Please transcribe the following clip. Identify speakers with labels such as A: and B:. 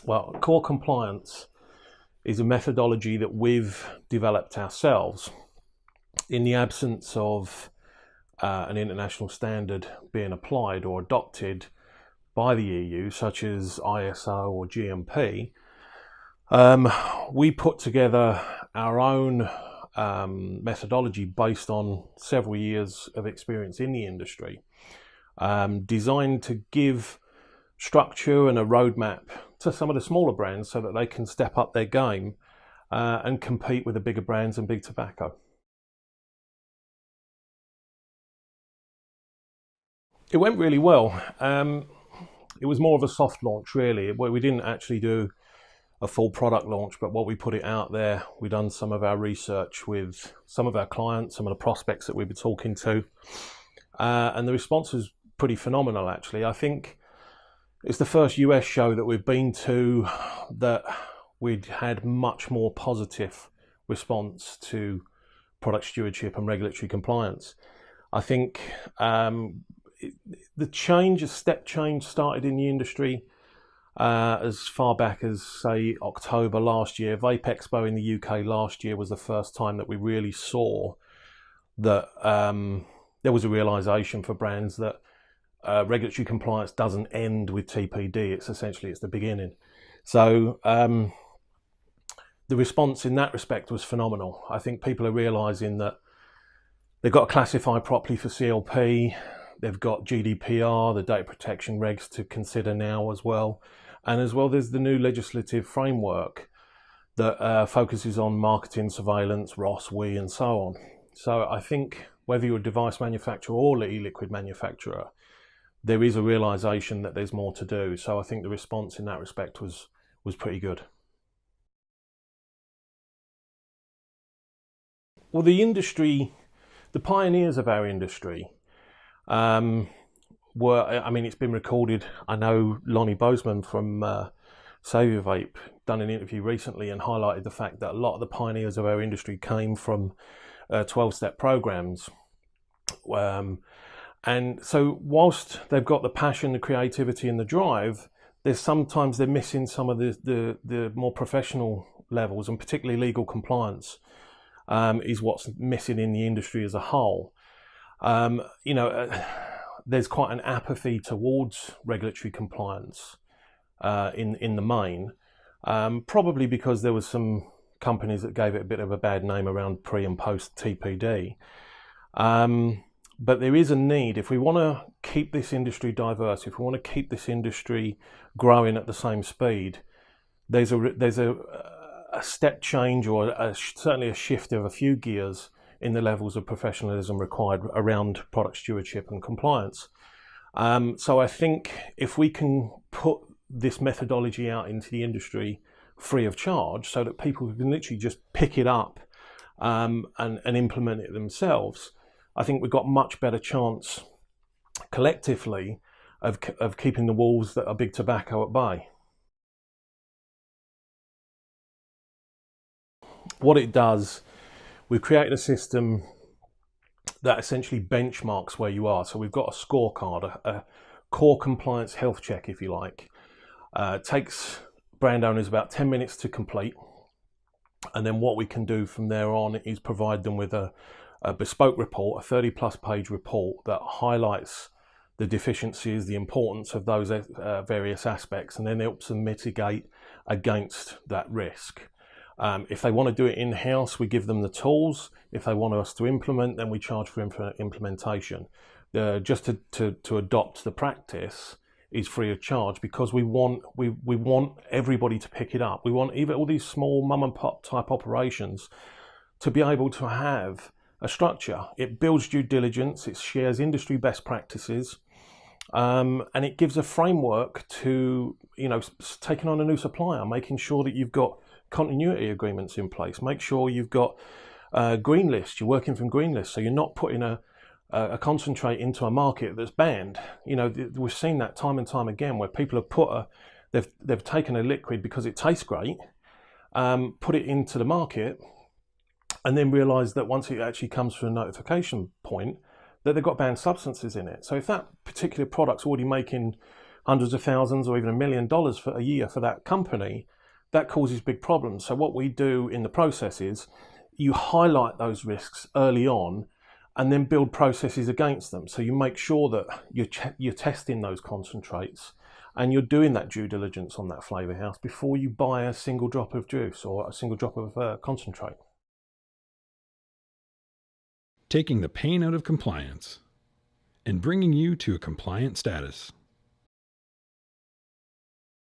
A: Well, core compliance is a methodology that we've developed ourselves in the absence of an international standard being applied or adopted by the EU, such as ISO or GMP. We put together our own methodology based on several years of experience in the industry, designed to give structure and a roadmap to some of the smaller brands so that they can step up their game and compete with the bigger brands and big tobacco. It went really well. It was more of a soft launch, really. We didn't actually do a full product launch, but what we put it out there, we done some of our research with some of our clients, some of the prospects that we were talking to, and the response was pretty phenomenal, actually. I think it's the first US show that we've been to that we'd had much more positive response to product stewardship and regulatory compliance. I think the change, a step change, started in the industry as far back as, say, October last year. Vape Expo in the UK last year was the first time that we really saw that there was a realisation for brands that regulatory compliance doesn't end with TPD. It's the beginning. So the response in that respect was phenomenal. I think people are realising that they've got to classify properly for CLP. They've got GDPR, the data protection regs to consider now as well. And as well, there's the new legislative framework that focuses on marketing surveillance, ROS, WE, and so on. So I think whether you're a device manufacturer or e-liquid manufacturer, there is a realisation that there's more to do. So I think the response in that respect was pretty good. Well, the industry, the pioneers of our industry, it's been recorded. I know Lonnie Bozeman from Saviour Vape done an interview recently and highlighted the fact that a lot of the pioneers of our industry came from 12-step programs. And so whilst they've got the passion, the creativity and the drive, sometimes they're missing some of the more professional levels, and particularly legal compliance is what's missing in the industry as a whole. There's quite an apathy towards regulatory compliance in the main, probably because there was some companies that gave it a bit of a bad name around pre and post TPD. But there is a need, if we want to keep this industry diverse, if we want to keep this industry growing at the same speed, there's a step change, or certainly a shift of a few gears in the levels of professionalism required around product stewardship and compliance. So I think if we can put this methodology out into the industry free of charge, so that people can literally just pick it up and implement it themselves, I think we've got much better chance collectively of keeping the wolves that are big tobacco at bay. What it does, we've created a system that essentially benchmarks where you are. So we've got a scorecard, a core compliance health check, if you like. Takes brand owners about 10 minutes to complete. And then what we can do from there on is provide them with a bespoke report, a 30+ page report that highlights the deficiencies, the importance of those various aspects, and then helps them mitigate against that risk. If they want to do it in-house, we give them the tools. If they want us to implement, then we charge for implementation. Just to adopt the practice is free of charge, because we want everybody to pick it up. We want even all these small mum and pop type operations to be able to have a structure. It builds due diligence, it shares industry best practices, and it gives a framework to, taking on a new supplier, making sure that you've got continuity agreements in place. Make sure you've got green list. You're working from green list, so you're not putting a concentrate into a market that's banned. We've seen that time and time again, where people have they've taken a liquid because it tastes great, put it into the market, and then realise that once it actually comes to a notification point, that they've got banned substances in it. So if that particular product's already making hundreds of thousands or even $1 million for a year for that company, that causes big problems. So what we do in the process is you highlight those risks early on and then build processes against them. So you make sure that you're testing those concentrates and you're doing that due diligence on that flavour house before you buy a single drop of juice or a single drop of concentrate.
B: Taking the pain out of compliance and bringing you to a compliant status.